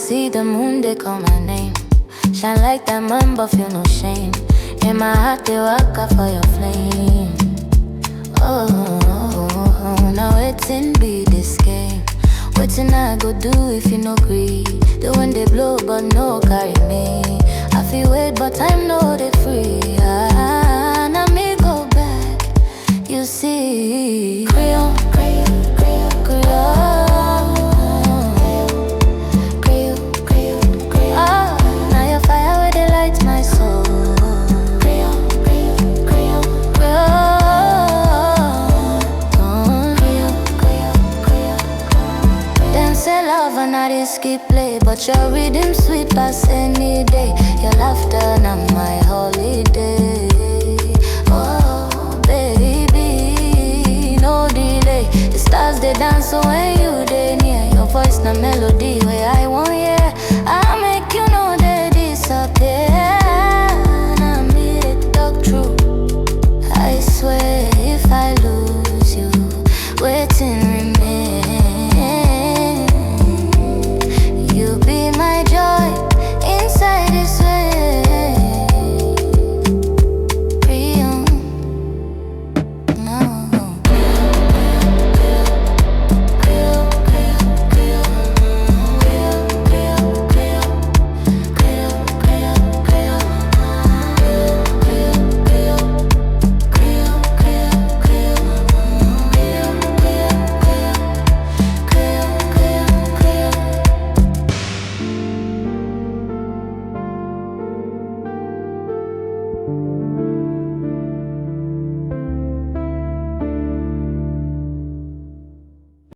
see the moon, they call my name. Shine like diamond, but feel no shame. In my heart, they waka for your flame. Oh, now wetin be this game? Wetin I go do if you no gree? The wind they blow, but no carry me. I feel wait, but time no they free. Now me go back. You see, Kryón, Kryón, Kryón, Kryón. Kryón, Kryón, Kryón. Ah, now your fire where they light my soul. Kryón, Kryón, Kryón, Kryón. Kryón, Kryón, Kryón. Them say love and I dey skip play, but your rhythm sweet past any day. Your laughter now my holiday. Oh, baby, no delay. The stars they dance so when you they near. Your voice na melody where I want hear.